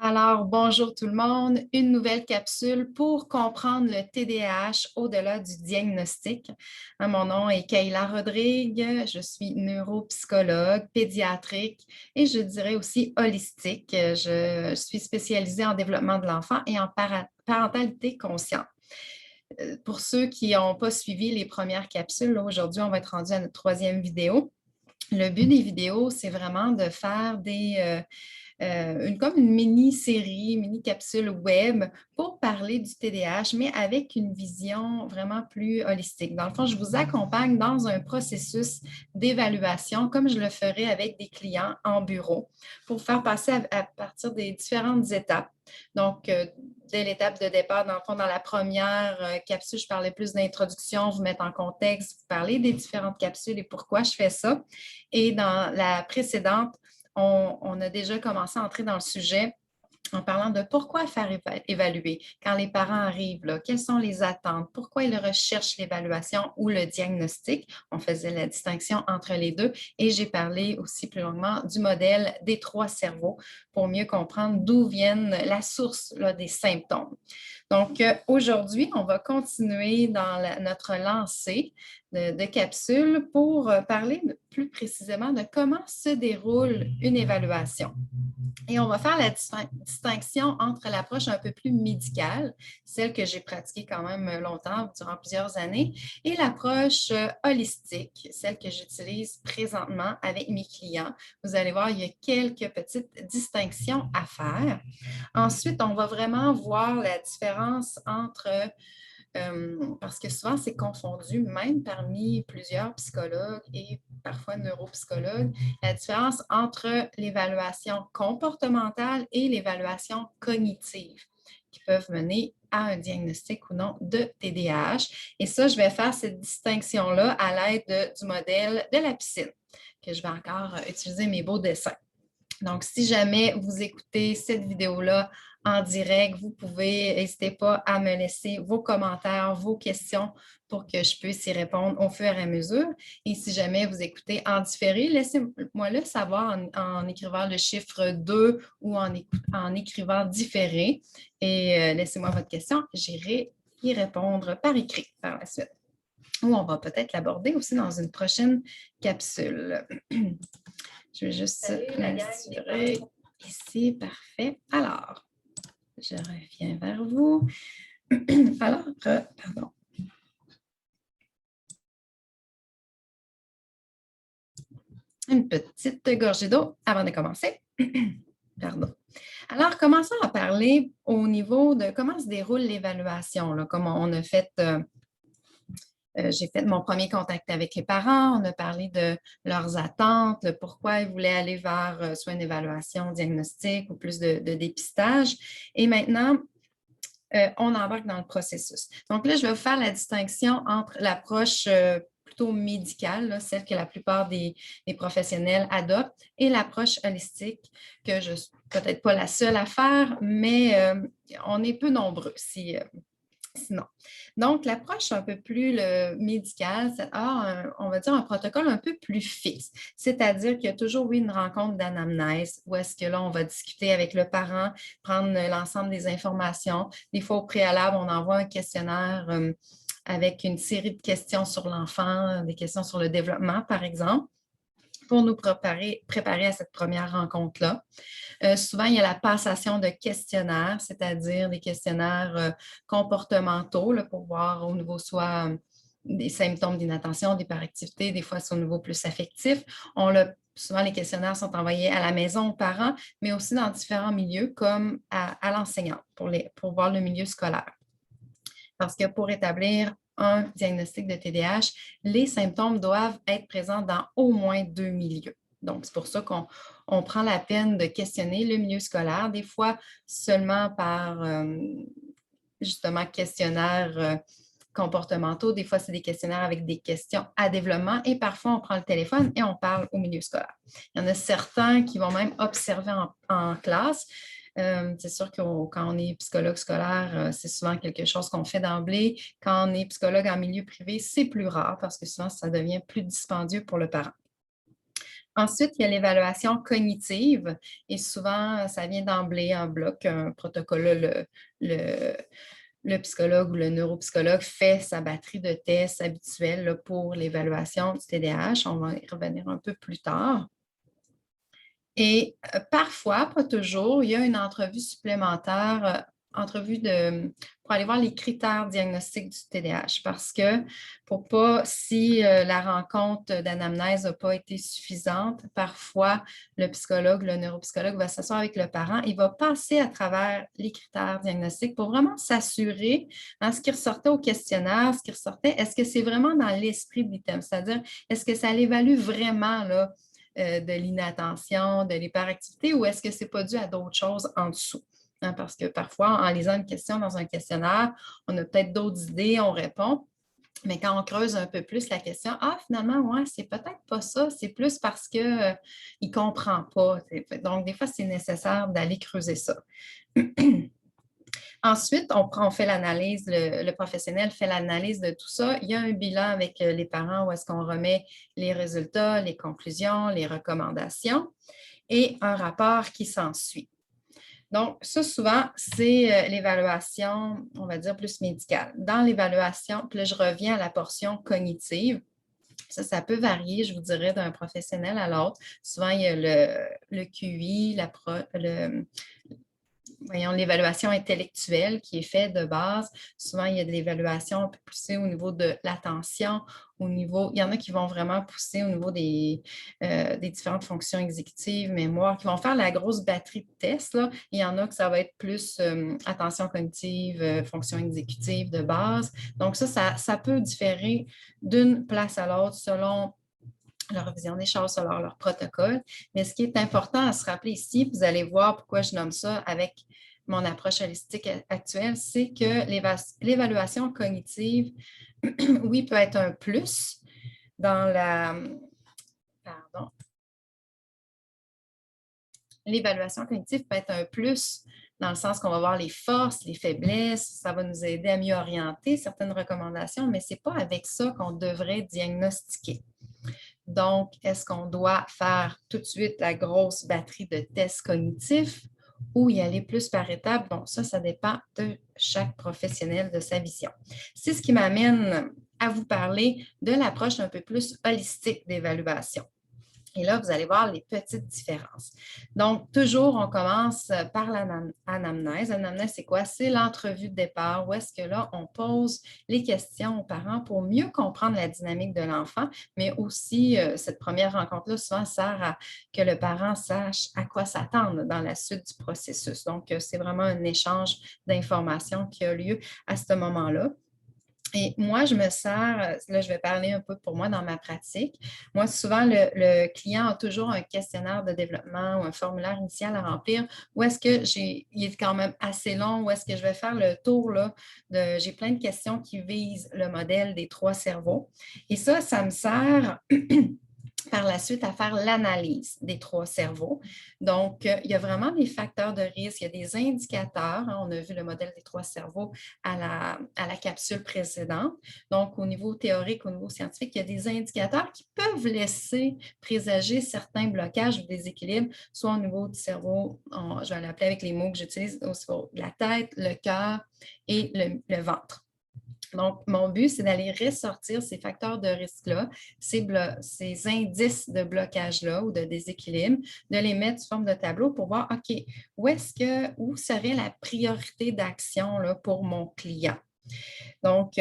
Alors, bonjour tout le monde. Une nouvelle capsule pour comprendre le TDAH au-delà du diagnostic. Mon nom est Kayla Rodrigue. Je suis neuropsychologue, pédiatrique et je dirais aussi holistique. Je suis spécialisée en développement de l'enfant et en parentalité consciente. Pour ceux qui n'ont pas suivi les premières capsules, aujourd'hui, on va être rendu à notre troisième vidéo. Le but des vidéos, c'est vraiment de faire comme une mini-série, mini-capsule web pour parler du TDAH, mais avec une vision vraiment plus holistique. Dans le fond, je vous accompagne dans un processus d'évaluation, comme je le ferais avec des clients en bureau, pour faire passer à partir des différentes étapes. Donc, dès l'étape de départ, dans le fond, dans la première capsule, je parlais plus d'introduction, vous mettre en contexte, vous parler des différentes capsules et pourquoi je fais ça. Et dans la précédente, on a déjà commencé à entrer dans le sujet en parlant de pourquoi faire évaluer quand les parents arrivent, là, quelles sont les attentes, pourquoi ils recherchent l'évaluation ou le diagnostic. On faisait la distinction entre les deux et j'ai parlé aussi plus longuement du modèle des trois cerveaux pour mieux comprendre d'où viennent la source là, des symptômes. Donc, aujourd'hui, on va continuer dans notre lancée de capsules pour parler plus précisément de comment se déroule une évaluation. Et on va faire la distinction entre l'approche un peu plus médicale, celle que j'ai pratiquée quand même longtemps, durant plusieurs années, et l'approche holistique, celle que j'utilise présentement avec mes clients. Vous allez voir, il y a quelques petites distinctions à faire. Ensuite, on va vraiment voir la différence entre parce que souvent, c'est confondu, même parmi plusieurs psychologues et parfois neuropsychologues, la différence entre l'évaluation comportementale et l'évaluation cognitive qui peuvent mener à un diagnostic ou non de TDAH. Et ça, je vais faire cette distinction-là à l'aide du modèle de la piscine, que je vais encore utiliser mes beaux dessins. Donc, si jamais vous écoutez cette vidéo-là en direct, vous pouvez, n'hésitez pas à me laisser vos commentaires, vos questions pour que je puisse y répondre au fur et à mesure. Et si jamais vous écoutez en différé, laissez-moi le savoir en écrivant le chiffre 2 ou en écrivant différé. Et laissez-moi votre question, j'irai y répondre par écrit par la suite. Ou on va peut-être l'aborder aussi dans une prochaine capsule. Je vais juste m'assurer ici. Parfait. Alors, je reviens vers vous. Alors, pardon. Une petite gorgée d'eau avant de commencer. Pardon. Alors, commençons à parler au niveau de comment se déroule l'évaluation, comment on a fait j'ai fait mon premier contact avec les parents, on a parlé de leurs attentes, pourquoi ils voulaient aller vers soit une évaluation diagnostique ou plus de dépistage. Et maintenant, on embarque dans le processus. Donc là, je vais vous faire la distinction entre l'approche plutôt médicale, là, celle que la plupart des professionnels adoptent, et l'approche holistique, que je ne suis peut-être pas la seule à faire, mais on est peu nombreux sinon. Donc, l'approche un peu plus médicale, on va dire un protocole un peu plus fixe. C'est-à-dire qu'il y a toujours, oui, une rencontre d'anamnèse où est-ce que là, on va discuter avec le parent, prendre l'ensemble des informations. Des fois, au préalable, on envoie un questionnaire avec une série de questions sur l'enfant, des questions sur le développement, par exemple, pour nous préparer à cette première rencontre-là. Souvent, il y a la passation de questionnaires, c'est-à-dire des questionnaires comportementaux là, pour voir au niveau soit des symptômes d'inattention, d'hyperactivité, des fois c'est au niveau plus affectif. Souvent, les questionnaires sont envoyés à la maison aux parents, mais aussi dans différents milieux comme à l'enseignant pour voir le milieu scolaire. Parce que pour établir un diagnostic de TDAH, les symptômes doivent être présents dans au moins 2 milieux. Donc, c'est pour ça qu'on prend la peine de questionner le milieu scolaire, des fois seulement par justement questionnaires comportementaux. Des fois, c'est des questionnaires avec des questions à développement et parfois, on prend le téléphone et on parle au milieu scolaire. Il y en a certains qui vont même observer en classe. C'est sûr que quand on est psychologue scolaire, c'est souvent quelque chose qu'on fait d'emblée. Quand on est psychologue en milieu privé, c'est plus rare parce que souvent, ça devient plus dispendieux pour le parent. Ensuite, il y a l'évaluation cognitive et souvent, ça vient d'emblée en bloc, un protocole, le, le psychologue ou le neuropsychologue fait sa batterie de tests habituels là, pour l'évaluation du TDAH. On va y revenir un peu plus tard. Et parfois, pas toujours, il y a une entrevue supplémentaire, pour aller voir les critères diagnostiques du TDAH parce que pour pas, si la rencontre d'anamnèse n'a pas été suffisante, parfois le psychologue, le neuropsychologue va s'asseoir avec le parent et va passer à travers les critères diagnostiques pour vraiment s'assurer ce qui ressortait au questionnaire, ce qui ressortait, est-ce que c'est vraiment dans l'esprit de l'item, c'est-à-dire est-ce que ça l'évalue vraiment là, de l'inattention, de l'hyperactivité, ou est-ce que ce n'est pas dû à d'autres choses en dessous? Parce que parfois, en lisant une question dans un questionnaire, on a peut-être d'autres idées, on répond, mais quand on creuse un peu plus la question, finalement, ouais, c'est peut-être pas ça, c'est plus parce qu'il ne comprend pas. Donc, des fois, c'est nécessaire d'aller creuser ça. Ensuite, on fait l'analyse, le professionnel fait l'analyse de tout ça. Il y a un bilan avec les parents où est-ce qu'on remet les résultats, les conclusions, les recommandations et un rapport qui s'ensuit. Donc, ça, souvent, c'est l'évaluation, on va dire, plus médicale. Dans l'évaluation, puis là, je reviens à la portion cognitive. Ça peut varier, je vous dirais, d'un professionnel à l'autre. Souvent, il y a le QI, l'évaluation intellectuelle qui est faite de base. Souvent, il y a de l'évaluation un peu poussée au niveau de l'attention, il y en a qui vont vraiment pousser au niveau des différentes fonctions exécutives, mémoire, qui vont faire la grosse batterie de tests, là. Il y en a que ça va être plus attention cognitive, fonction exécutive de base. Donc ça peut différer d'une place à l'autre selon leur vision des choses, selon leur protocole. Mais ce qui est important à se rappeler ici, vous allez voir pourquoi je nomme ça avec mon approche holistique actuelle, c'est que l'évaluation cognitive, oui, peut être un plus dans l'évaluation cognitive peut être un plus dans le sens qu'on va voir les forces, les faiblesses, ça va nous aider à mieux orienter certaines recommandations, mais ce n'est pas avec ça qu'on devrait diagnostiquer. Donc, est-ce qu'on doit faire tout de suite la grosse batterie de tests cognitifs ou y aller plus par étapes? Bon, ça dépend de chaque professionnel, de sa vision. C'est ce qui m'amène à vous parler de l'approche un peu plus holistique d'évaluation. Et là, vous allez voir les petites différences. Donc, toujours, on commence par l'anamnèse. L'anamnèse, c'est quoi? C'est l'entrevue de départ où est-ce que là, on pose les questions aux parents pour mieux comprendre la dynamique de l'enfant, mais aussi, cette première rencontre-là, souvent, sert à que le parent sache à quoi s'attendre dans la suite du processus. Donc, c'est vraiment un échange d'informations qui a lieu à ce moment-là. Et moi, je me sers, là, je vais parler un peu pour moi dans ma pratique. Moi, souvent, le client a toujours un questionnaire de développement ou un formulaire initial à remplir où est-ce que il est quand même assez long, où est-ce que je vais faire le tour, là, j'ai plein de questions qui visent le modèle des 3 cerveaux. Et ça me sert par la suite à faire l'analyse des 3 cerveaux. Donc, il y a vraiment des facteurs de risque, il y a des indicateurs. On a vu le modèle des 3 cerveaux à la capsule précédente. Donc, au niveau théorique, au niveau scientifique, il y a des indicateurs qui peuvent laisser présager certains blocages ou déséquilibres, soit au niveau du cerveau, je vais l'appeler avec les mots que j'utilise, au niveau de la tête, le cœur et le ventre. Donc, mon but, c'est d'aller ressortir ces facteurs de risque-là, ces indices de blocage-là ou de déséquilibre, de les mettre sous forme de tableau pour voir, OK, où serait la priorité d'action pour mon client? Donc,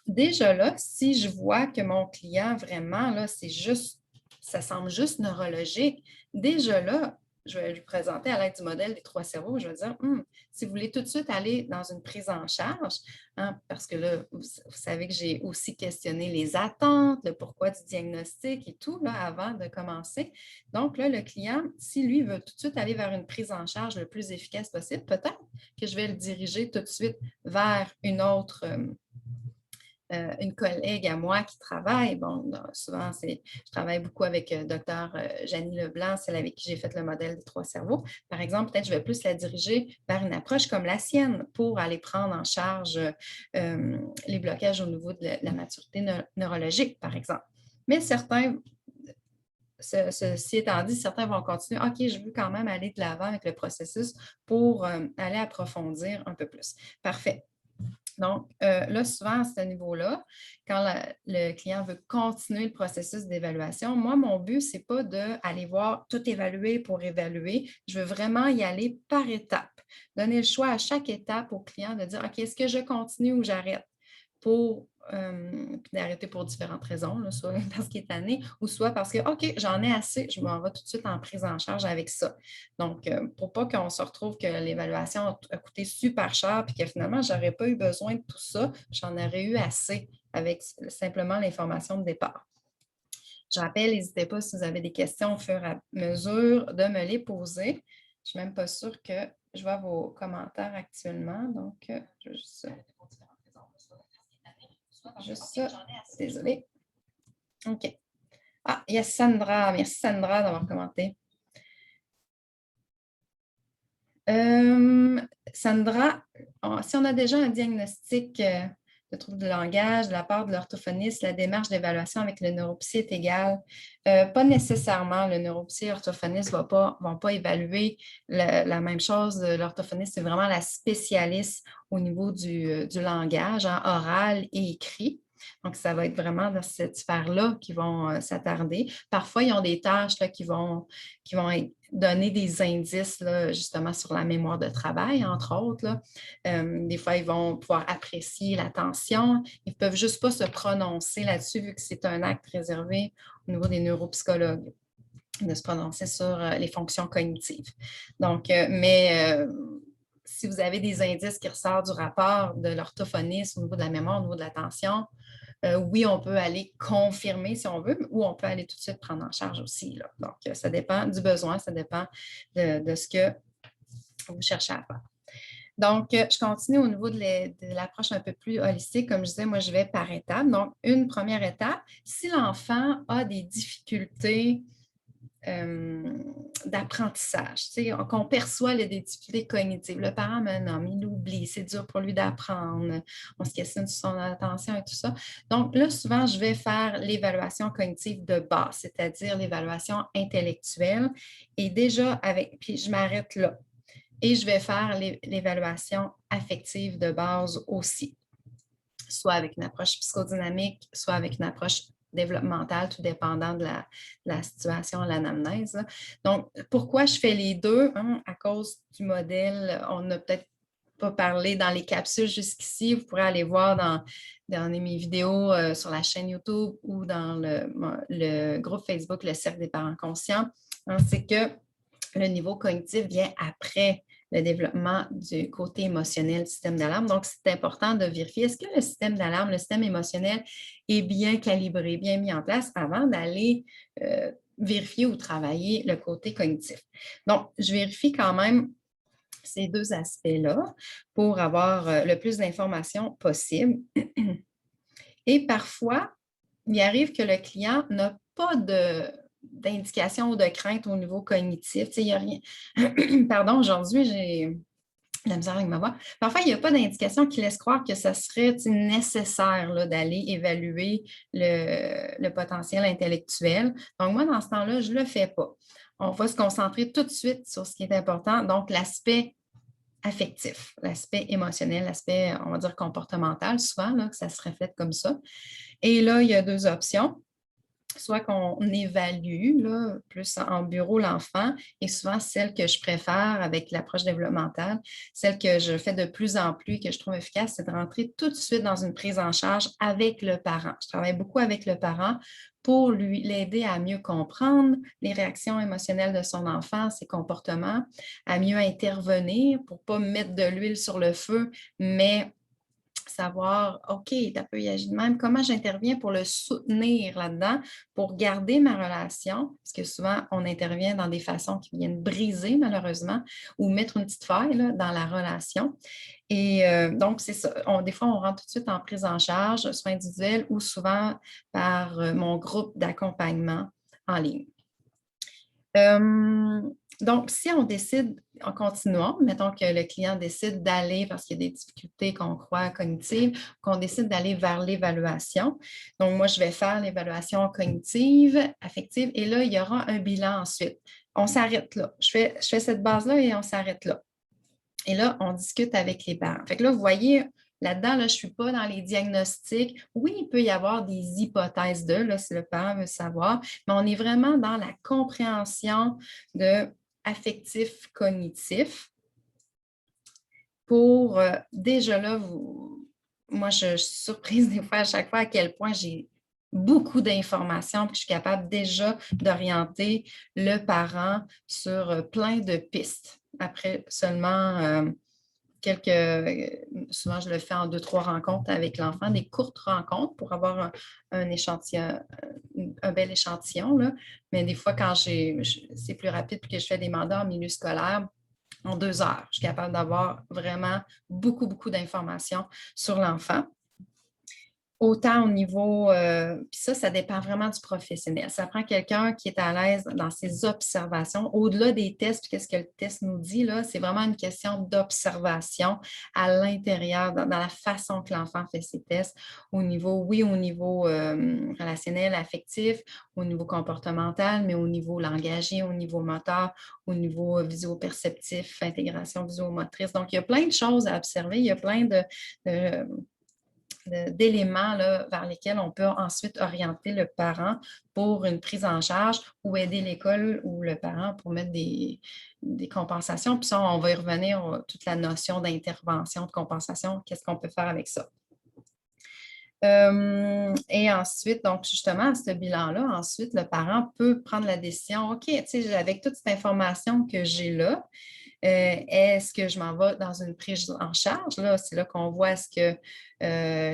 déjà là, si je vois que mon client, vraiment, là, ça semble juste neurologique, déjà là, je vais lui présenter à l'aide du modèle des 3 cerveaux, je vais dire, si vous voulez tout de suite aller dans une prise en charge, parce que là, vous savez que j'ai aussi questionné les attentes, le pourquoi du diagnostic et tout, là, avant de commencer. Donc là, le client, si lui veut tout de suite aller vers une prise en charge le plus efficace possible, peut-être que je vais le diriger tout de suite vers une autre une collègue à moi qui travaille. Bon, souvent, je travaille beaucoup avec Dr. Janie Leblanc, celle avec qui j'ai fait le modèle des 3 cerveaux. Par exemple, peut-être je vais plus la diriger vers une approche comme la sienne pour aller prendre en charge les blocages au niveau de la maturité neurologique, par exemple. Mais certains ceci étant dit, certains vont continuer. OK, je veux quand même aller de l'avant avec le processus pour aller approfondir un peu plus. Parfait. Donc, là, souvent, à ce niveau-là, quand le client veut continuer le processus d'évaluation, moi, mon but, ce n'est pas d'aller voir tout évaluer pour évaluer. Je veux vraiment y aller par étapes. Donner le choix à chaque étape au client de dire, OK, est-ce que je continue ou j'arrête? Puis d'arrêter pour différentes raisons, là, soit parce qu'il est tanné ou soit parce que, OK, j'en ai assez, je m'en vais tout de suite en prise en charge avec ça. Donc, pour pas qu'on se retrouve que l'évaluation a coûté super cher puis que finalement, je n'aurais pas eu besoin de tout ça, j'en aurais eu assez avec simplement l'information de départ. Je rappelle, n'hésitez pas si vous avez des questions au fur et à mesure de me les poser. Je ne suis même pas sûre que je vois vos commentaires actuellement, donc je vais juste ça. Désolée. OK. Ah, il y a Sandra. Merci Sandra d'avoir commenté. Sandra, si on a déjà un diagnostic de trouble de langage de la part de l'orthophoniste, la démarche d'évaluation avec le neuropsy est égale. Pas nécessairement. Le neuropsy et l'orthophoniste ne vont pas évaluer la même chose. L'orthophoniste, c'est vraiment la spécialiste au niveau du langage oral et écrit. Donc, ça va être vraiment dans cette sphère-là qu'ils vont s'attarder. Parfois, ils ont des tâches là, qui vont donner des indices là, justement sur la mémoire de travail, entre autres. Là. Des fois, ils vont pouvoir apprécier l'attention. Ils ne peuvent juste pas se prononcer là-dessus vu que c'est un acte réservé au niveau des neuropsychologues de se prononcer sur les fonctions cognitives. Donc, si vous avez des indices qui ressortent du rapport de l'orthophoniste au niveau de la mémoire, au niveau de l'attention, oui, on peut aller confirmer si on veut, ou on peut aller tout de suite prendre en charge aussi. Là. Donc, ça dépend du besoin, ça dépend de ce que vous cherchez à faire. Donc, je continue au niveau de l'approche un peu plus holistique. Comme je disais, moi, je vais par étapes. Donc, une première étape, si l'enfant a des difficultés d'apprentissage, qu'on perçoit des difficultés cognitives. Le parent, non, il oublie, c'est dur pour lui d'apprendre, on se questionne sur son attention et tout ça. Donc là, souvent, je vais faire l'évaluation cognitive de base, c'est-à-dire l'évaluation intellectuelle. Et déjà, puis je m'arrête là. Et je vais faire l'évaluation affective de base aussi, soit avec une approche psychodynamique, soit avec une approche développementale, tout dépendant de la situation, l'anamnèse. Donc, pourquoi je fais les deux? À cause du modèle, on n'a peut-être pas parlé dans les capsules jusqu'ici. Vous pourrez aller voir dans mes vidéos sur la chaîne YouTube ou dans le groupe Facebook, le Cercle des parents conscients. C'est que le niveau cognitif vient après le développement du côté émotionnel du système d'alarme. Donc, c'est important de vérifier est-ce que le système d'alarme, le système émotionnel est bien calibré, bien mis en place avant d'aller vérifier ou travailler le côté cognitif. Donc, je vérifie quand même ces deux aspects-là pour avoir le plus d'informations possible. Et parfois, il arrive que le client n'a pas d'indication ou de crainte au niveau cognitif. Il n'y a rien. Pardon, aujourd'hui, j'ai la misère avec ma voix. Parfois, il n'y a pas d'indication qui laisse croire que ça serait nécessaire d'aller évaluer le potentiel intellectuel. Donc, moi, dans ce temps-là, je ne le fais pas. On va se concentrer tout de suite sur ce qui est important, donc l'aspect affectif, l'aspect émotionnel, l'aspect, on va dire, comportemental, souvent, là, que ça se reflète comme ça. Et là, il y a deux options. Soit qu'on évalue là, plus en bureau l'enfant, et souvent celle que je préfère avec l'approche développementale, celle que je fais de plus en plus et que je trouve efficace, c'est de rentrer tout de suite dans une prise en charge avec le parent. Je travaille beaucoup avec le parent pour l'aider à mieux comprendre les réactions émotionnelles de son enfant, ses comportements, à mieux intervenir pour ne pas mettre de l'huile sur le feu, mais savoir, OK, tu peux y agir de même, comment j'interviens pour le soutenir là-dedans, pour garder ma relation, parce que souvent, on intervient dans des façons qui viennent briser, malheureusement, ou mettre une petite faille là, dans la relation. Et donc, c'est ça. Des fois, on rentre tout de suite en prise en charge, soit individuelle ou souvent par mon groupe d'accompagnement en ligne. Donc, si on décide, en continuant, mettons que le client décide d'aller, parce qu'il y a des difficultés qu'on croit cognitives, qu'on décide d'aller vers l'évaluation. Donc, moi, je vais faire l'évaluation cognitive, affective, et là, il y aura un bilan ensuite. On s'arrête là. Je fais cette base-là et on s'arrête là. Et là, on discute avec les parents. Fait que là, vous voyez, là-dedans, là, je ne suis pas dans les diagnostics. Oui, il peut y avoir des hypothèses là, si le parent veut savoir, mais on est vraiment dans la compréhension de affectif cognitif pour déjà là, moi, je suis surprise des fois à chaque fois à quel point j'ai beaucoup d'informations, puis je suis capable déjà d'orienter le parent sur plein de pistes. Après seulement souvent je le fais en 2-3 rencontres avec l'enfant, des courtes rencontres pour avoir un échantillon, un bel échantillon, là. Mais des fois, quand c'est plus rapide puis que je fais des mandats en milieu scolaire, en 2 heures, je suis capable d'avoir vraiment beaucoup, beaucoup d'informations sur l'enfant. Autant au niveau, puis ça dépend vraiment du professionnel. Ça prend quelqu'un qui est à l'aise dans ses observations. Au-delà des tests, puis qu'est-ce que le test nous dit, là, c'est vraiment une question d'observation à l'intérieur, dans la façon que l'enfant fait ses tests, au niveau relationnel, affectif, au niveau comportemental, mais au niveau langagier, au niveau moteur, au niveau visuo-perceptif, intégration visuo-motrice. Donc, il y a plein de choses à observer, il y a plein d'éléments là, vers lesquels on peut ensuite orienter le parent pour une prise en charge ou aider l'école ou le parent pour mettre des compensations. Puis ça, on va y revenir, toute la notion d'intervention, de compensation, qu'est-ce qu'on peut faire avec ça. Et ensuite, donc justement, à ce bilan-là, ensuite, le parent peut prendre la décision, OK, tu sais, avec toute cette information que j'ai là, est-ce que je m'en vais dans une prise en charge? Là, c'est là qu'on voit est-ce que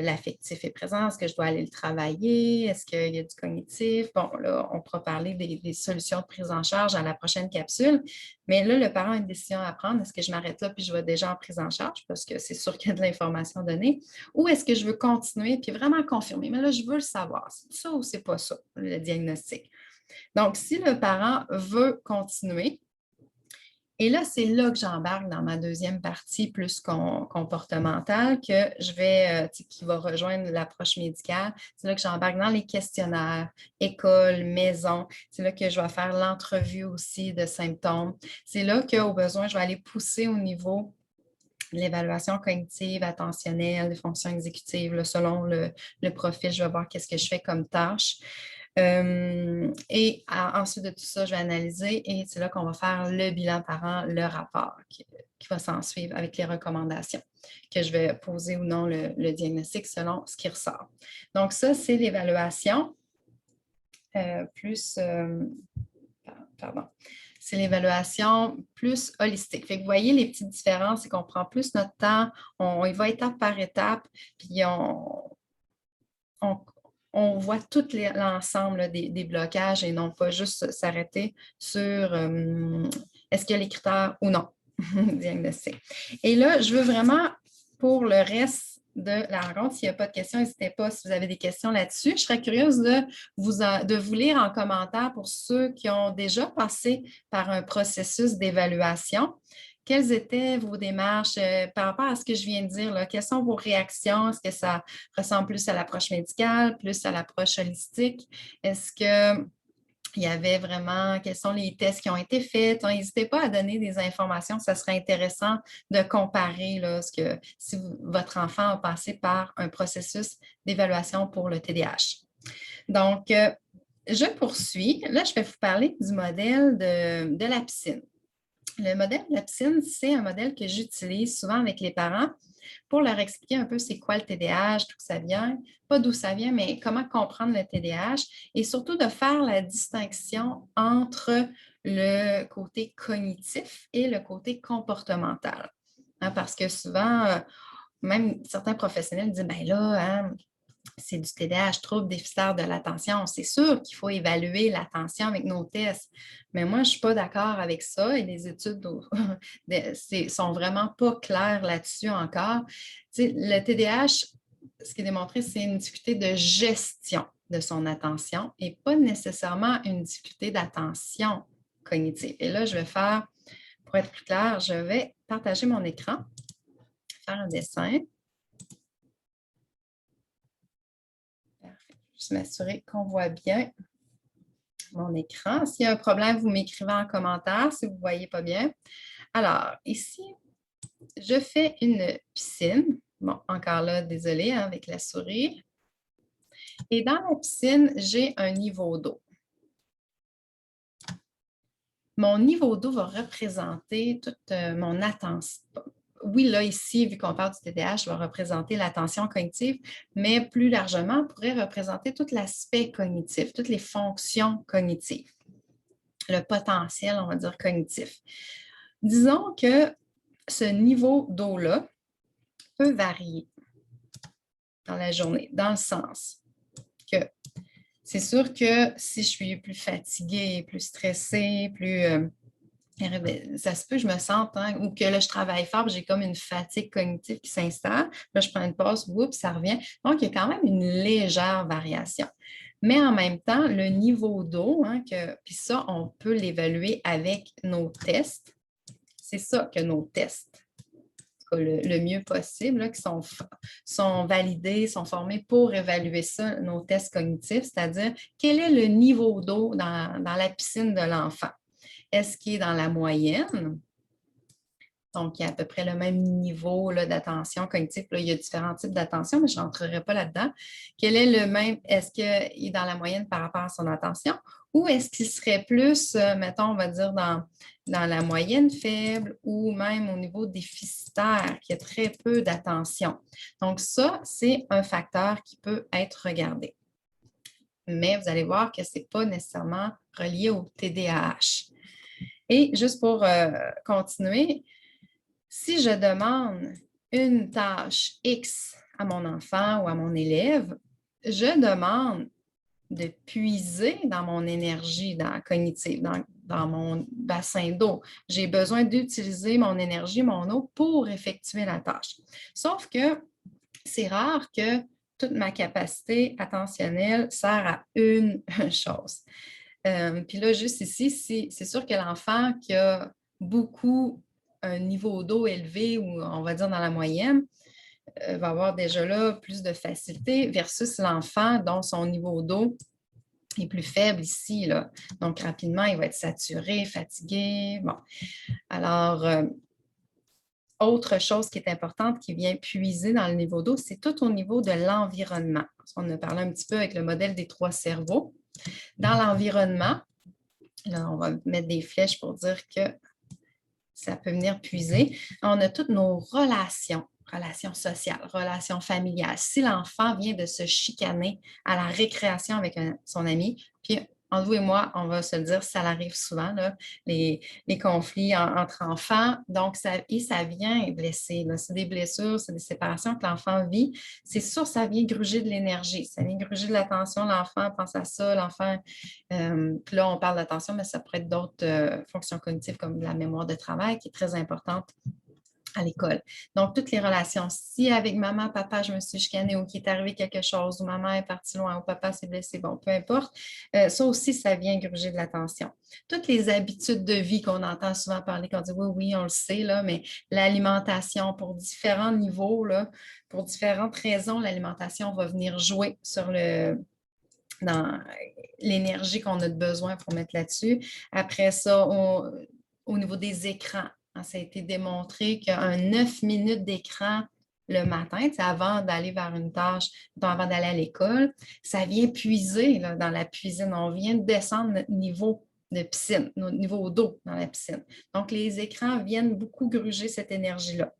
l'affectif est présent, est-ce que je dois aller le travailler, est-ce qu'il y a du cognitif? Bon, là, on pourra parler des solutions de prise en charge à la prochaine capsule. Mais là, le parent a une décision à prendre. Est-ce que je m'arrête là puis je vais déjà en prise en charge parce que c'est sûr qu'il y a de l'information donnée? Ou est-ce que je veux continuer puis vraiment confirmer? Mais là, je veux le savoir. C'est ça ou c'est pas ça, le diagnostic? Donc, si le parent veut continuer, et là, c'est là que j'embarque dans ma deuxième partie plus comportementale, que je vais, qui va rejoindre l'approche médicale. C'est là que j'embarque dans les questionnaires, école, maison. C'est là que je vais faire l'entrevue aussi de symptômes. C'est là qu'au besoin, je vais aller pousser au niveau de l'évaluation cognitive, attentionnelle, des fonctions exécutives. Là, selon le profil, je vais voir qu'est-ce que je fais comme tâche. Et ensuite de tout ça, je vais analyser et c'est là qu'on va faire le bilan parent, le rapport qui va s'en suivre avec les recommandations que je vais poser ou non le diagnostic selon ce qui ressort. Donc ça, c'est l'évaluation c'est l'évaluation plus holistique. Fait que vous voyez les petites différences, c'est qu'on prend plus notre temps, on y va étape par étape, puis on voit tout l'ensemble des blocages et non pas juste s'arrêter sur est-ce qu'il y a les critères ou non diagnostic. Et là, je veux vraiment, pour le reste de la rencontre, s'il n'y a pas de questions, n'hésitez pas si vous avez des questions là-dessus. Je serais curieuse de vous lire en commentaire pour ceux qui ont déjà passé par un processus d'évaluation. Quelles étaient vos démarches par rapport à ce que je viens de dire, là? Quelles sont vos réactions? Est-ce que ça ressemble plus à l'approche médicale, plus à l'approche holistique? Est-ce que il y avait vraiment, quels sont les tests qui ont été faits? N'hésitez pas à donner des informations, ça serait intéressant de comparer là, si votre enfant a passé par un processus d'évaluation pour le TDAH. Donc, je poursuis. Là, je vais vous parler du modèle de la piscine. Le modèle de la piscine, c'est un modèle que j'utilise souvent avec les parents pour leur expliquer un peu c'est quoi le TDAH, d'où ça vient, pas d'où ça vient, mais comment comprendre le TDAH et surtout de faire la distinction entre le côté cognitif et le côté comportemental. Hein, parce que souvent, même certains professionnels disent, ben là, hein, c'est du TDAH, trouble déficitaire de l'attention. C'est sûr qu'il faut évaluer l'attention avec nos tests, mais moi, je ne suis pas d'accord avec ça et les études sont vraiment pas claires là-dessus encore. Tu sais, le TDAH, ce qui est démontré, c'est une difficulté de gestion de son attention et pas nécessairement une difficulté d'attention. cognitive. Et là, je vais faire, pour être plus clair, je vais partager mon écran, faire un dessin. Parfait. Juste m'assurer qu'on voit bien mon écran. S'il y a un problème, vous m'écrivez en commentaire si vous ne voyez pas bien. Alors, ici, je fais une piscine. Bon, encore là, désolée, hein, avec la souris. Et dans la piscine, j'ai un niveau d'eau. Mon niveau d'eau va représenter toute mon attention. Oui, là, ici, vu qu'on parle du TDAH, va représenter l'attention cognitive, mais plus largement, on pourrait représenter tout l'aspect cognitif, toutes les fonctions cognitives, le potentiel, on va dire, cognitif. Disons que ce niveau d'eau-là peut varier dans la journée, dans le sens que c'est sûr que si je suis plus fatiguée, plus stressée, plus... ça se peut que je me sente, hein, ou que là, je travaille fort, j'ai comme une fatigue cognitive qui s'installe. Là, je prends une pause, oups, ça revient. Donc, il y a quand même une légère variation. Mais en même temps, le niveau d'eau, hein, puis ça, on peut l'évaluer avec nos tests. C'est ça que nos tests, le mieux possible, là, qui sont validés, sont formés pour évaluer ça, nos tests cognitifs, c'est-à-dire quel est le niveau d'eau dans la piscine de l'enfant. Est-ce qu'il est dans la moyenne? Donc, il y a à peu près le même niveau d'attention cognitive. Là, il y a différents types d'attention, mais je ne rentrerai pas là-dedans. Quel est le même? Est-ce qu'il est dans la moyenne par rapport à son attention? Ou est-ce qu'il serait plus, mettons, on va dire, dans la moyenne faible ou même au niveau déficitaire, qui a très peu d'attention? Donc, ça, c'est un facteur qui peut être regardé. Mais vous allez voir que ce n'est pas nécessairement relié au TDAH. Et juste pour continuer, si je demande une tâche X à mon enfant ou à mon élève, je demande de puiser dans mon énergie cognitive, dans mon bassin d'eau. J'ai besoin d'utiliser mon énergie, mon eau pour effectuer la tâche. Sauf que c'est rare que toute ma capacité attentionnelle sert à une chose. Puis là, juste ici, c'est sûr que l'enfant qui a beaucoup un niveau d'eau élevé ou on va dire dans la moyenne, va avoir déjà là plus de facilité versus l'enfant dont son niveau d'eau est plus faible ici, là. Donc, rapidement, il va être saturé, fatigué. Bon. Alors, autre chose qui est importante qui vient puiser dans le niveau d'eau, c'est tout au niveau de l'environnement. On a parlé un petit peu avec le modèle des 3 cerveaux. Dans l'environnement, là, on va mettre des flèches pour dire que ça peut venir puiser. On a toutes nos relations sociales, relations familiales. Si l'enfant vient de se chicaner à la récréation avec son ami, puis entre vous et moi, on va se le dire, ça arrive souvent, là, les conflits entre enfants. Donc, ça vient blesser. C'est des blessures, c'est des séparations que l'enfant vit. C'est sûr, ça vient gruger de l'énergie, ça vient gruger de l'attention. L'enfant pense à ça, l'enfant... puis là, on parle d'attention, mais ça pourrait être d'autres fonctions cognitives comme la mémoire de travail qui est très importante à l'école. Donc, toutes les relations. Si avec maman, papa, je me suis chicanée ou qu'il est arrivé quelque chose, ou maman est partie loin, ou papa s'est blessé, bon, peu importe, ça aussi, ça vient gruger de l'attention. Toutes les habitudes de vie qu'on entend souvent parler, qu'on dit oui, oui, on le sait, là, mais l'alimentation pour différents niveaux, là, pour différentes raisons, l'alimentation va venir jouer sur dans l'énergie qu'on a besoin pour mettre là-dessus. Après ça, au niveau des écrans, ça a été démontré qu'un 9 minutes d'écran le matin, avant d'aller vers une tâche, avant d'aller à l'école, ça vient puiser là, dans la cuisine. On vient de descendre notre niveau de piscine, notre niveau d'eau dans la piscine. Donc, les écrans viennent beaucoup gruger cette énergie-là.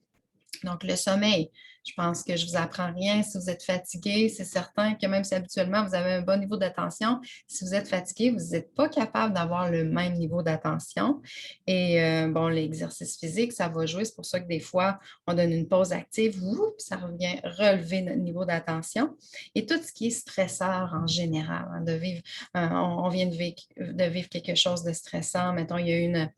Donc, le sommeil, je pense que je ne vous apprends rien. Si vous êtes fatigué, c'est certain que même si habituellement vous avez un bon niveau d'attention, si vous êtes fatigué, vous n'êtes pas capable d'avoir le même niveau d'attention. Et bon, l'exercice physique, ça va jouer. C'est pour ça que des fois, on donne une pause active, ça revient relever notre niveau d'attention. Et tout ce qui est stresseur en général, hein, de vivre, on vient de vivre quelque chose de stressant. Mettons, il y a une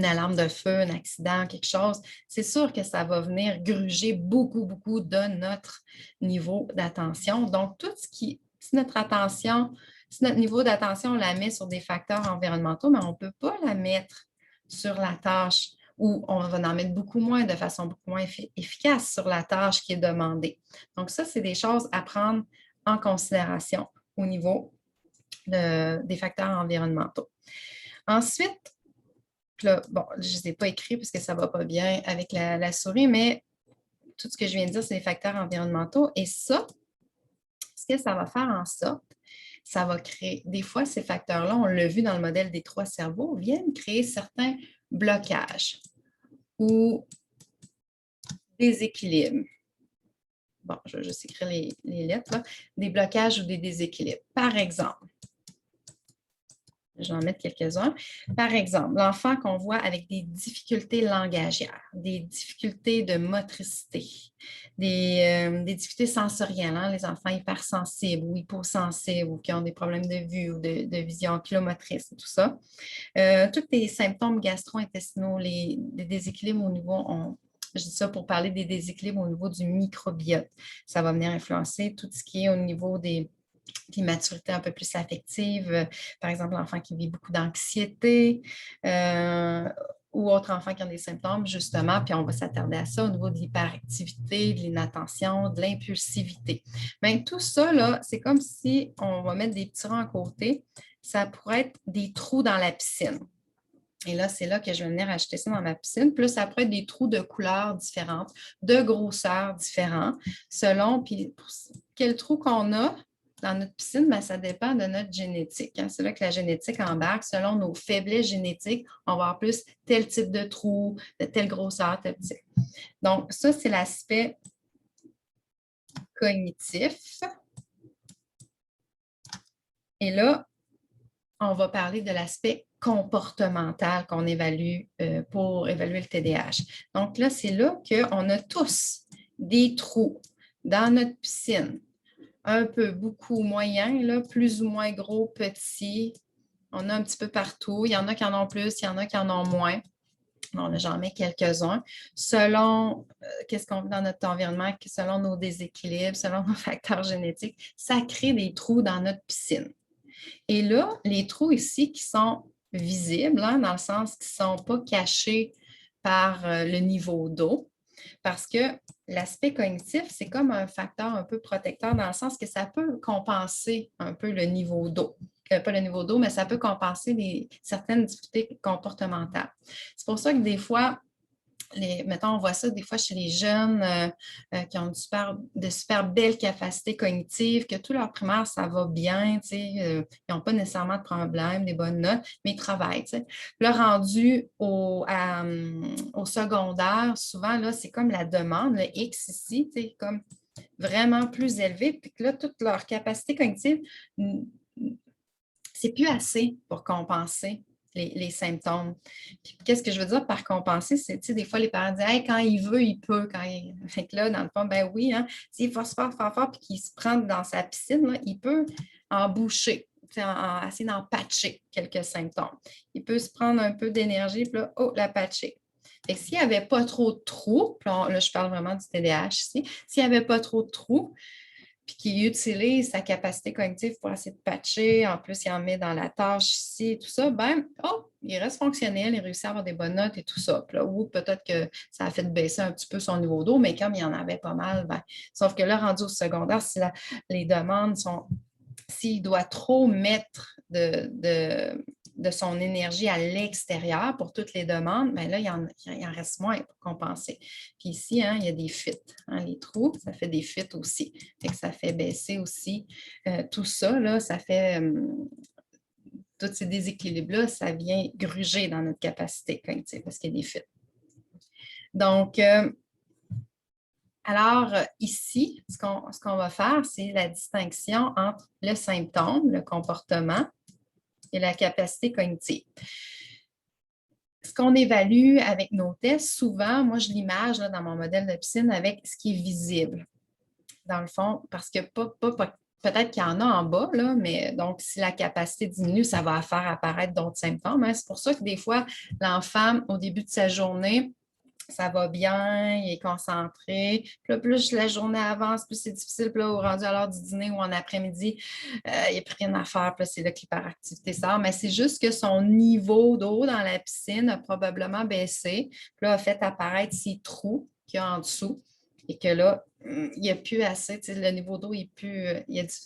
alarme de feu, un accident, quelque chose, c'est sûr que ça va venir gruger beaucoup, beaucoup de notre niveau d'attention. Donc, tout ce qui, si notre attention Si notre niveau d'attention, on la met sur des facteurs environnementaux, mais on ne peut pas la mettre sur la tâche ou on va en mettre beaucoup moins de façon beaucoup moins efficace sur la tâche qui est demandée. Donc, ça, c'est des choses à prendre en considération au niveau des facteurs environnementaux. Ensuite, là, bon, je ne les ai pas écrits parce que ça ne va pas bien avec la souris, mais tout ce que je viens de dire, c'est les facteurs environnementaux. Et ça, ce que ça va faire en sorte, ça va créer, des fois, ces facteurs-là, on l'a vu dans le modèle des 3 cerveaux, viennent créer certains blocages ou déséquilibres. Bon, je vais juste écrire les lettres, là. Des blocages ou des déséquilibres. Par exemple, je vais en mettre quelques-uns. Par exemple, l'enfant qu'on voit avec des difficultés langagières, des difficultés de motricité, des difficultés sensorielles, hein, les enfants hypersensibles ou hyposensibles ou qui ont des problèmes de vue ou de vision oculomotrice et tout ça. Tous les symptômes gastro-intestinaux, les déséquilibres au niveau, je dis ça pour parler des déséquilibres au niveau du microbiote. Ça va venir influencer tout ce qui est au niveau des maturités un peu plus affectives. Par exemple, l'enfant qui vit beaucoup d'anxiété ou autre enfant qui a des symptômes, justement, puis on va s'attarder à ça au niveau de l'hyperactivité, de l'inattention, de l'impulsivité. Bien, tout ça, là, c'est comme si on va mettre des petits ronds à côté. Ça pourrait être des trous dans la piscine. Et là, c'est là que je vais venir acheter ça dans ma piscine. Plus ça peut être des trous de couleurs différentes, de grosseurs différentes, selon puis quel trou qu'on a dans notre piscine, bien, ça dépend de notre génétique. Hein. C'est là que la génétique embarque. Selon nos faiblesses génétiques, on va avoir plus tel type de trou, de telle grosseur, tel type. Donc, ça, c'est l'aspect cognitif. Et là, on va parler de l'aspect comportemental qu'on évalue pour évaluer le TDAH. Donc là, c'est là qu'on a tous des trous dans notre piscine, un peu, beaucoup, moyen, là, plus ou moins gros, petits. On a un petit peu partout. Il y en a qui en ont plus, il y en a qui en ont moins. Bon, là, j'en mets quelques-uns. Selon qu'est-ce qu'on vit dans notre environnement, selon nos déséquilibres, selon nos facteurs génétiques, ça crée des trous dans notre piscine. Et là, les trous ici qui sont visibles, hein, dans le sens qu'ils ne sont pas cachés par le niveau d'eau, parce que l'aspect cognitif, c'est comme un facteur un peu protecteur dans le sens que ça peut compenser un peu le niveau d'eau. Pas le niveau d'eau, mais ça peut compenser certaines difficultés comportementales. C'est pour ça que des fois, mettons, on voit ça des fois chez les jeunes qui ont de super belles capacités cognitives, que tout leur primaire, ça va bien, ils n'ont pas nécessairement de problème, des bonnes notes, mais ils travaillent. T'sais. Le rendu au secondaire, souvent, là, c'est comme la demande, le X ici, comme vraiment plus élevé, puis que là, toute leur capacité cognitive, c'est plus assez pour compenser les symptômes. Puis, qu'est-ce que je veux dire par compenser? C'est, des fois, les parents disent hey, quand il veut, il peut. Fait que là, dans le fond, ben oui, hein, s'il force fort, puis qu'il se prend dans sa piscine, là, il peut en boucher, essayer d'en patcher quelques symptômes. Il peut se prendre un peu d'énergie, puis là, oh, la patcher. Fait que s'il n'y avait pas trop de trous, puis là, je parle vraiment du TDAH ici, s'il n'y avait pas trop de trous, puis qui utilise sa capacité cognitive pour essayer de patcher, en plus, il en met dans la tâche ici et tout ça, ben, il reste fonctionnel, il réussit à avoir des bonnes notes et tout ça. Puis là, ou peut-être que ça a fait baisser un petit peu son niveau d'eau, mais comme il y en avait pas mal, ben, sauf que là, rendu au secondaire, si les demandes sont, s'il doit trop mettre de son énergie à l'extérieur pour toutes les demandes, bien là, il en reste moins pour compenser. Puis ici, hein, il y a des fuites. Hein, les trous, ça fait des fuites aussi. Fait que ça fait baisser aussi tout ça, là, ça fait tous ces déséquilibres-là, ça vient gruger dans notre capacité cognitive parce qu'il y a des fuites. Donc, alors, ici, ce qu'on va faire, c'est la distinction entre le symptôme, le comportement, et la capacité cognitive. Ce qu'on évalue avec nos tests, souvent, moi, je l'image dans mon modèle de piscine avec ce qui est visible. Dans le fond, parce que peut-être qu'il y en a en bas, là, mais donc, si la capacité diminue, ça va faire apparaître d'autres symptômes. Hein. C'est pour ça que des fois, l'enfant, au début de sa journée, ça va bien, il est concentré. Puis là, plus la journée avance, plus c'est difficile. Puis là, au rendu à l'heure du dîner ou en après-midi, il n'y a plus rien à faire. Puis là, c'est là que l'hyperactivité sort. Mais c'est juste que son niveau d'eau dans la piscine a probablement baissé. Puis là, a fait apparaître ces trous qu'il y a en dessous. Et que là, il n'y a plus assez. Le niveau d'eau est plus.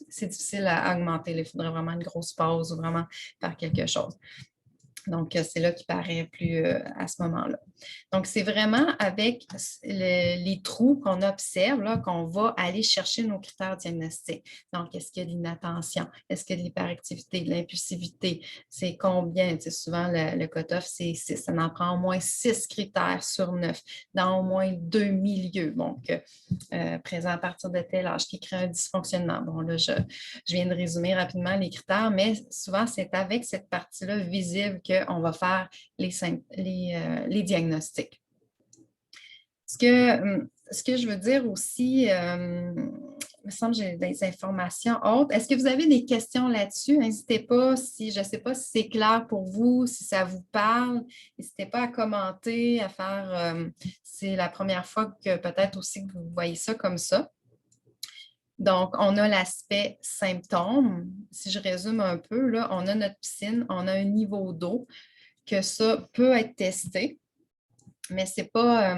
C'est difficile à augmenter. Il faudrait vraiment une grosse pause ou vraiment faire quelque chose. Donc, c'est là qu'il paraît plus à ce moment-là. Donc, c'est vraiment avec les trous qu'on observe là, qu'on va aller chercher nos critères diagnostiques. Donc, est-ce qu'il y a de l'inattention? Est-ce qu'il y a de l'hyperactivité, de l'impulsivité? C'est combien? Tu sais, souvent, le cutoff, c'est 6. Ça en prend au moins 6 critères sur 9 dans au moins 2 milieux. Donc, présent à partir de tel âge qui crée un dysfonctionnement. Bon, là, je viens de résumer rapidement les critères, mais souvent, c'est avec cette partie-là visible qu'on va faire les diagnostics. Ce que je veux dire aussi, il me semble que j'ai des informations autres. Est-ce que vous avez des questions là-dessus? N'hésitez pas, je ne sais pas si c'est clair pour vous, si ça vous parle. N'hésitez pas à commenter, à faire, c'est la première fois que peut-être aussi que vous voyez ça comme ça. Donc, on a l'aspect symptômes. Si je résume un peu, là, on a notre piscine, on a un niveau d'eau, que ça peut être testé, mais ce n'est pas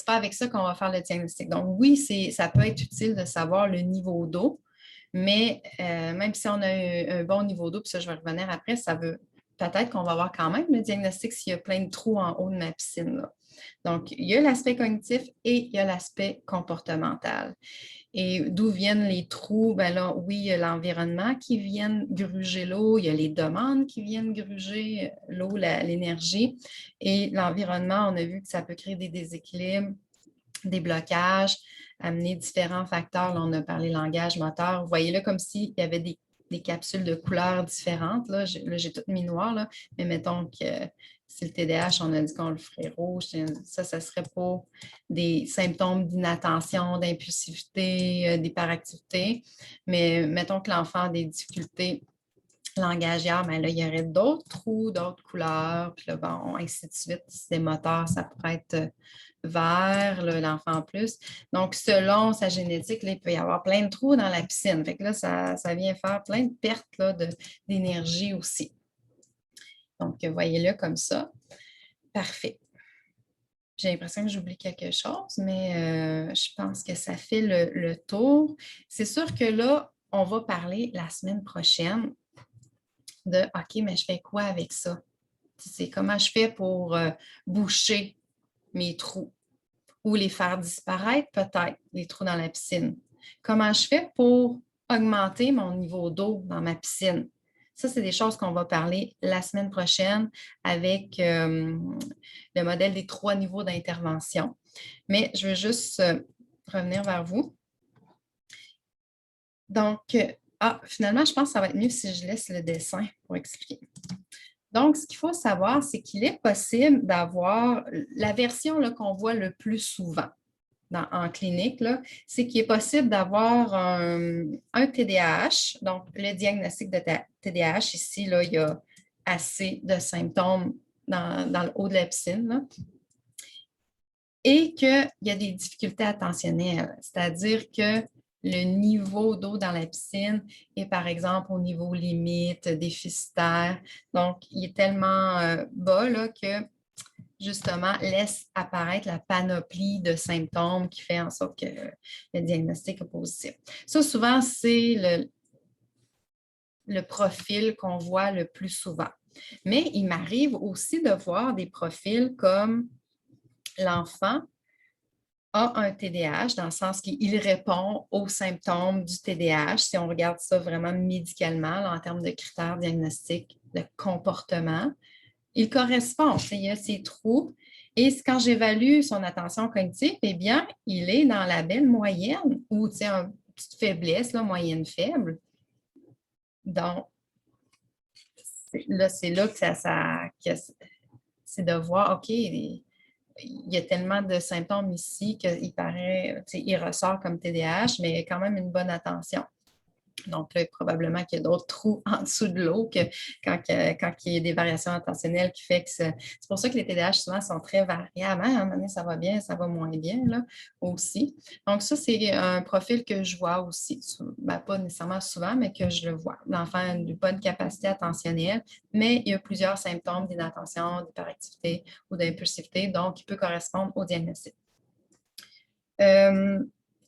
avec ça qu'on va faire le diagnostic. Donc, oui, ça peut être utile de savoir le niveau d'eau, mais même si on a un bon niveau d'eau, puis ça, je vais revenir après, ça veut peut-être qu'on va avoir quand même le diagnostic s'il y a plein de trous en haut de ma piscine, là. Donc, il y a l'aspect cognitif et il y a l'aspect comportemental. Et d'où viennent les trous? Ben là, oui, il y a l'environnement qui vient gruger l'eau, il y a les demandes qui viennent gruger l'eau, l'énergie. Et l'environnement, on a vu que ça peut créer des déséquilibres, des blocages, amener différents facteurs. Là, on a parlé langage, moteur. Vous voyez là comme s'il y avait des capsules de couleurs différentes. Là, j'ai tout mis noir, là, mais mettons que si le TDAH, on a dit qu'on le ferait rouge, ça serait pour des symptômes d'inattention, d'impulsivité, d'hyperactivité. Mais mettons que l'enfant a des difficultés langagières, mais là, il y aurait d'autres trous, d'autres couleurs, puis là, bon, ainsi de suite. Si c'est moteur, ça pourrait être vert, l'enfant plus. Donc, selon sa génétique, là, il peut y avoir plein de trous dans la piscine. Fait que là, ça vient faire plein de pertes d'énergie aussi. Donc, voyez-le comme ça. Parfait. J'ai l'impression que j'oublie quelque chose, mais je pense que ça fait le tour. C'est sûr que là, on va parler la semaine prochaine de « OK, mais je fais quoi avec ça? » C'est comment je fais pour boucher mes trous ou les faire disparaître peut-être, les trous dans la piscine. Comment je fais pour augmenter mon niveau d'eau dans ma piscine? Ça, c'est des choses qu'on va parler la semaine prochaine avec le modèle des 3 niveaux d'intervention. Mais je veux juste revenir vers vous. Donc, finalement, je pense que ça va être mieux si je laisse le dessin pour expliquer. Donc, ce qu'il faut savoir, c'est qu'il est possible d'avoir la version qu'on voit le plus souvent en clinique, c'est qu'il est possible d'avoir un TDAH. Donc, le diagnostic de TDAH, ici, là, il y a assez de symptômes dans le haut de la piscine, là. Et qu'il y a des difficultés attentionnelles, c'est-à-dire que le niveau d'eau dans la piscine est, par exemple, au niveau limite, déficitaire. Donc, il est tellement bas là, que, justement, laisse apparaître la panoplie de symptômes qui fait en sorte que le diagnostic est positif. Ça, souvent, c'est le profil qu'on voit le plus souvent. Mais il m'arrive aussi de voir des profils comme l'enfant a un TDAH, dans le sens qu'il répond aux symptômes du TDAH, si on regarde ça vraiment médicalement, là, en termes de critères diagnostiques de comportement. Il correspond, il y a ses trous. Et quand j'évalue son attention cognitive, eh bien, il est dans la belle moyenne ou une petite faiblesse, là, moyenne faible. Donc, c'est là que c'est de voir, OK, il y a tellement de symptômes ici qu'il paraît, il ressort comme TDAH, mais il y a quand même une bonne attention. Donc, là, probablement qu'il y a d'autres trous en dessous de l'eau que quand il y a des variations attentionnelles qui fait que c'est pour ça que les TDAH souvent sont très variables. Hein? À un moment donné, ça va bien, ça va moins bien là, aussi. Donc, ça, c'est un profil que je vois aussi. Ben, pas nécessairement souvent, mais que je le vois. L'enfant a une bonne capacité attentionnelle, mais il y a plusieurs symptômes d'inattention, d'hyperactivité ou d'impulsivité, donc il peut correspondre au diagnostic.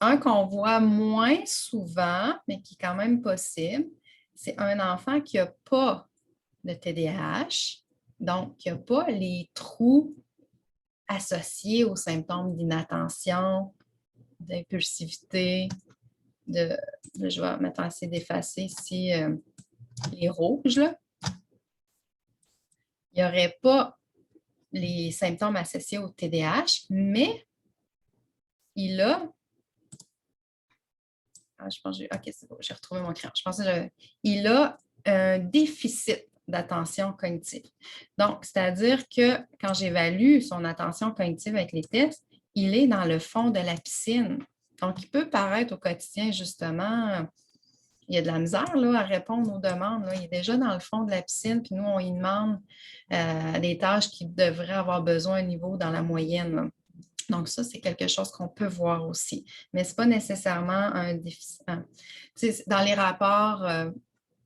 Un qu'on voit moins souvent, mais qui est quand même possible, c'est un enfant qui n'a pas de TDAH, donc qui n'a pas les trous associés aux symptômes d'inattention, d'impulsivité, je vais mettre assez d'effacer ici les rouges. Là. Il n'y aurait pas les symptômes associés au TDAH, mais il a je pense que OK, c'est bon, j'ai retrouvé mon crayon. Je pensais que il a un déficit d'attention cognitive. Donc, c'est-à-dire que quand j'évalue son attention cognitive avec les tests, il est dans le fond de la piscine. Donc, il peut paraître au quotidien, justement, il y a de la misère là, à répondre aux demandes. Là. Il est déjà dans le fond de la piscine, puis nous, on lui demande des tâches qu'il devrait avoir besoin au niveau dans la moyenne. Là. Donc, ça, c'est quelque chose qu'on peut voir aussi. Mais ce n'est pas nécessairement un déficit. Dans les rapports,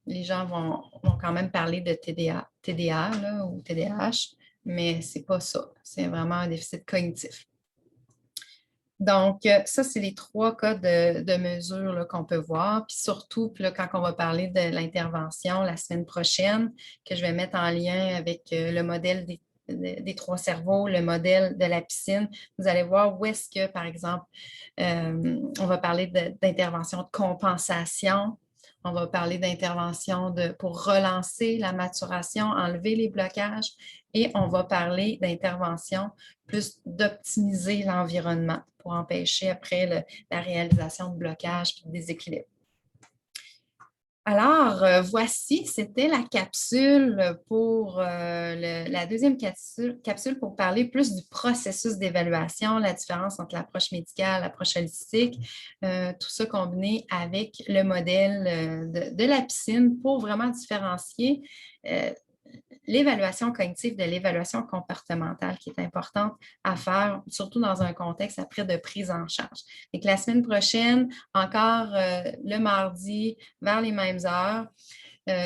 les gens vont quand même parler de TDA là, ou TDAH, mais ce n'est pas ça. C'est vraiment un déficit cognitif. Donc, ça, c'est les 3 cas de mesure qu'on peut voir. Puis surtout, là, quand on va parler de l'intervention la semaine prochaine, que je vais mettre en lien avec le modèle des 3 cerveaux, le modèle de la piscine, vous allez voir où est-ce que, par exemple, on va parler d'intervention de compensation, on va parler d'intervention pour relancer la maturation, enlever les blocages, et on va parler d'intervention plus d'optimiser l'environnement pour empêcher après la réalisation de blocages et de déséquilibres. Alors, voici, c'était la capsule pour la deuxième capsule pour parler plus du processus d'évaluation, la différence entre l'approche médicale, l'approche holistique, tout ça combiné avec le modèle de la piscine pour vraiment différencier l'évaluation cognitive de l'évaluation comportementale qui est importante à faire, surtout dans un contexte après de prise en charge. Et que la semaine prochaine, encore le mardi, vers les mêmes heures,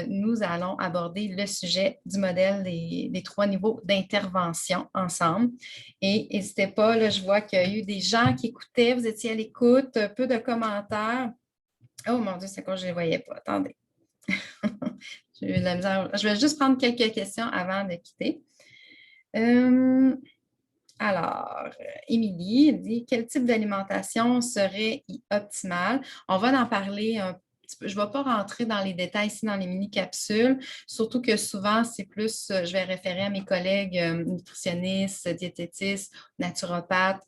nous allons aborder le sujet du modèle des 3 niveaux d'intervention ensemble. Et n'hésitez pas, là, je vois qu'il y a eu des gens qui écoutaient, vous étiez à l'écoute, peu de commentaires. Oh mon Dieu, c'est quoi, je ne les voyais pas. Attendez. J'ai eu de la misère. Je vais juste prendre quelques questions avant de quitter. Alors, Émilie dit quel type d'alimentation serait optimal? On va en parler un petit peu. Je ne vais pas rentrer dans les détails ici dans les mini-capsules, surtout que souvent, c'est plus, je vais référer à mes collègues nutritionnistes, diététistes, naturopathes,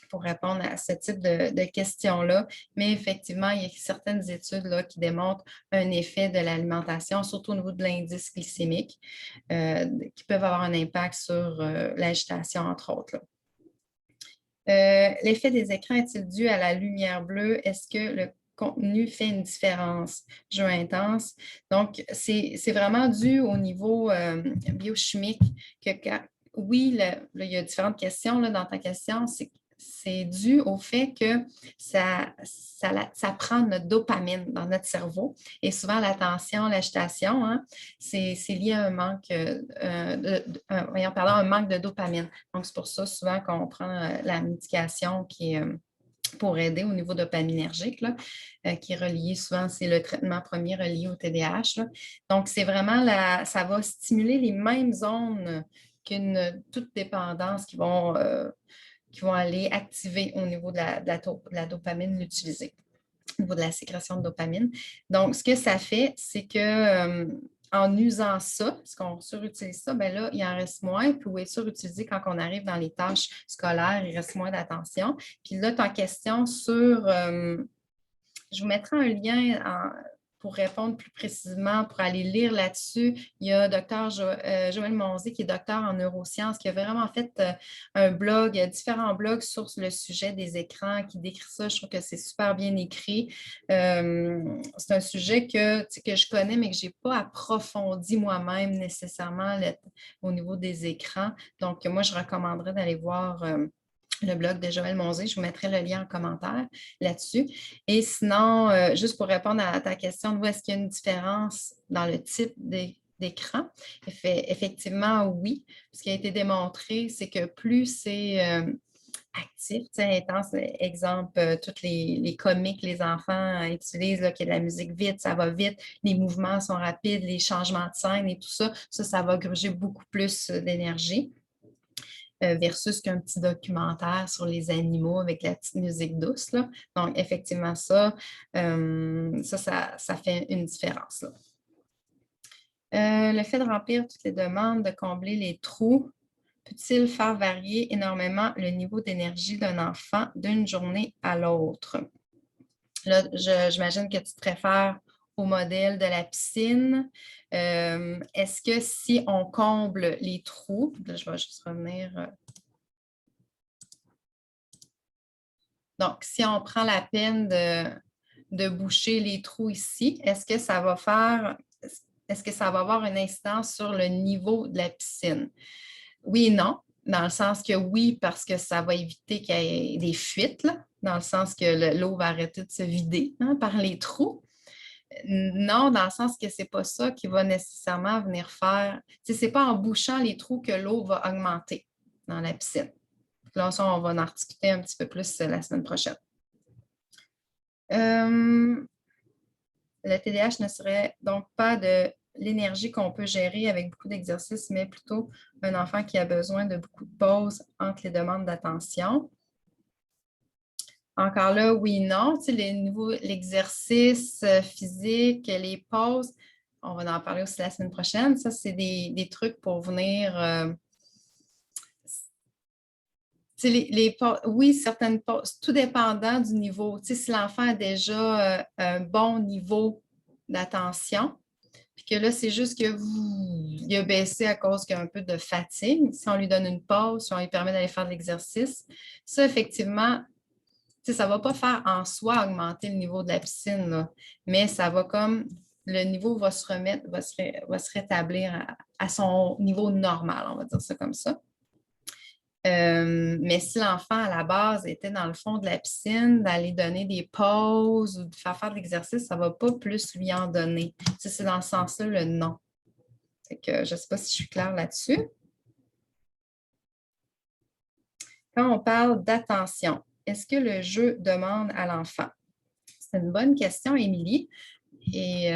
pour répondre à ce type de questions-là. Mais effectivement, il y a certaines études là, qui démontrent un effet de l'alimentation, surtout au niveau de l'indice glycémique, qui peuvent avoir un impact sur l'agitation, entre autres. L'effet des écrans est-il dû à la lumière bleue? Est-ce que le contenu fait une différence? Jeu intense. Donc, c'est vraiment dû au niveau biochimique que oui, il y a différentes questions là, dans ta question. C'est dû au fait que ça prend notre dopamine dans notre cerveau. Et souvent, l'attention, l'agitation, hein, c'est lié à un manque, un manque de dopamine. Donc, c'est pour ça souvent qu'on prend la médication qui est pour aider au niveau dopaminergique, là, qui est relié souvent, c'est le traitement premier relié au TDAH. Là. Donc, c'est vraiment, ça va stimuler les mêmes zones qu'une toute dépendance qui vont aller activer au niveau de la dopamine l'utiliser, au niveau de la sécrétion de dopamine. Donc, ce que ça fait, c'est que en usant ça, parce qu'on surutilise ça, bien là, il en reste moins. Puis, oui, surutilisé quand on arrive dans les tâches scolaires, il reste moins d'attention. Puis là, tu as question sur, je vous mettrai un lien pour répondre plus précisément, pour aller lire là-dessus, il y a Dr. Joël Monzé, qui est docteur en neurosciences, qui a vraiment fait un blog, différents blogs sur le sujet des écrans, qui décrit ça. Je trouve que c'est super bien écrit. C'est un sujet que je connais, mais que je n'ai pas approfondi moi-même nécessairement au niveau des écrans. Donc, moi, je recommanderais d'aller voir le blog de Joël Monzé. Je vous mettrai le lien en commentaire là-dessus. Et sinon, juste pour répondre à ta question, où est-ce qu'il y a une différence dans le type d'écran? Effectivement, oui. Ce qui a été démontré, c'est que plus c'est actif, intense, exemple, tous les comiques que les enfants utilisent, là, qu'il y a de la musique vite, ça va vite, les mouvements sont rapides, les changements de scène et tout ça, ça va gruger beaucoup plus d'énergie. Versus qu'un petit documentaire sur les animaux avec la petite musique douce, là. Donc, effectivement, ça fait une différence, là. Le fait de remplir toutes les demandes, de combler les trous, peut-il faire varier énormément le niveau d'énergie d'un enfant d'une journée à l'autre? Là, j'imagine que tu te réfères au modèle de la piscine. Est-ce que si on comble les trous, là, je vais juste revenir... Donc, si on prend la peine de boucher les trous ici, est-ce que ça va avoir une incidence sur le niveau de la piscine? Oui et non, dans le sens que oui, parce que ça va éviter qu'il y ait des fuites, là, dans le sens que l'eau va arrêter de se vider par les trous. Non, dans le sens que ce n'est pas ça qui va nécessairement venir faire. Ce n'est pas en bouchant les trous que l'eau va augmenter dans la piscine. Là, ça, on va en discuter un petit peu plus la semaine prochaine. Le TDAH ne serait donc pas de l'énergie qu'on peut gérer avec beaucoup d'exercices, mais plutôt un enfant qui a besoin de beaucoup de pauses entre les demandes d'attention. Encore là, oui, non. Tu sais, l'exercice physique, les pauses, on va en parler aussi la semaine prochaine. Ça, c'est des trucs pour venir... oui, certaines pauses, tout dépendant du niveau. Tu sais, si l'enfant a déjà un bon niveau d'attention, puis que là, c'est juste qu'il a baissé à cause qu'il y a un peu de fatigue, si on lui donne une pause, si on lui permet d'aller faire de l'exercice, ça, effectivement, tu sais, ça ne va pas faire en soi augmenter le niveau de la piscine, là, mais ça va comme, le niveau va se remettre, va se rétablir à son niveau normal, on va dire ça comme ça. Mais si l'enfant, à la base, était dans le fond de la piscine, d'aller donner des pauses ou de faire de l'exercice, ça ne va pas plus lui en donner. C'est dans ce sens-là le non. Fait que, je ne sais pas si je suis claire là-dessus. Quand on parle d'attention, est-ce que le jeu demande à l'enfant? C'est une bonne question, Émilie. Et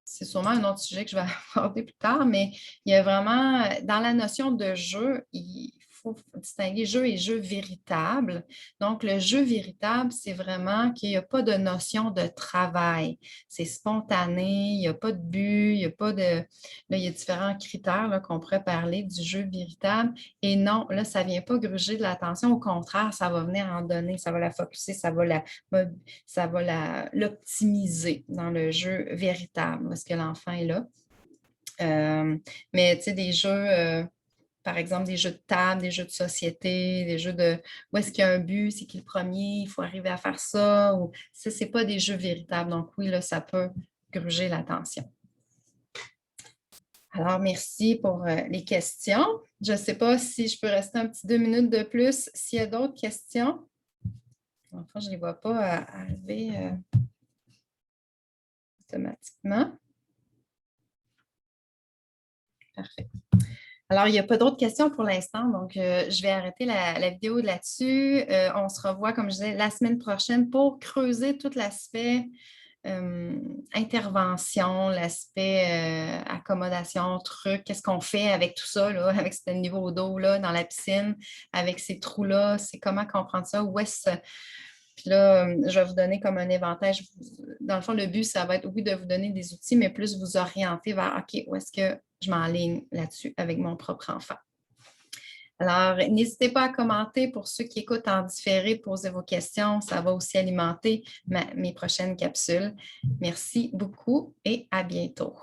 c'est sûrement un autre sujet que je vais aborder plus tard, mais il y a vraiment, dans la notion de jeu, il faut distinguer jeu et jeu véritable. Donc, le jeu véritable, c'est vraiment qu'il n'y a pas de notion de travail. C'est spontané, il n'y a pas de but, il n'y a pas de... Là, il y a différents critères qu'on pourrait parler du jeu véritable. Et non, là, ça ne vient pas gruger de l'attention. Au contraire, ça va venir en donner, ça va la focuser, ça va l'optimiser dans le jeu véritable, parce que l'enfant est là. Mais tu sais, des jeux, par exemple, des jeux de table, des jeux de société, des jeux de où est-ce qu'il y a un but, c'est qui le premier, il faut arriver à faire ça, ou ça, ce n'est pas des jeux véritables. Donc oui, là, ça peut gruger l'attention. Alors, merci pour les questions. Je ne sais pas si je peux rester un petit 2 minutes de plus. S'il y a d'autres questions, enfin, je ne les vois pas arriver automatiquement. Parfait. Alors, il n'y a pas d'autres questions pour l'instant, donc je vais arrêter la vidéo là-dessus. On se revoit, comme je disais, la semaine prochaine pour creuser tout l'aspect intervention, l'aspect accommodation, truc, qu'est-ce qu'on fait avec tout ça, là, avec ce niveau d'eau là, dans la piscine, avec ces trous-là, c'est comment comprendre ça, où est-ce... Puis là, je vais vous donner comme un éventail. Dans le fond, le but, ça va être, oui, de vous donner des outils, mais plus vous orienter vers, OK, où est-ce que je m'enligne là-dessus avec mon propre enfant. Alors, n'hésitez pas à commenter pour ceux qui écoutent en différé, posez vos questions. Ça va aussi alimenter mes prochaines capsules. Merci beaucoup et à bientôt.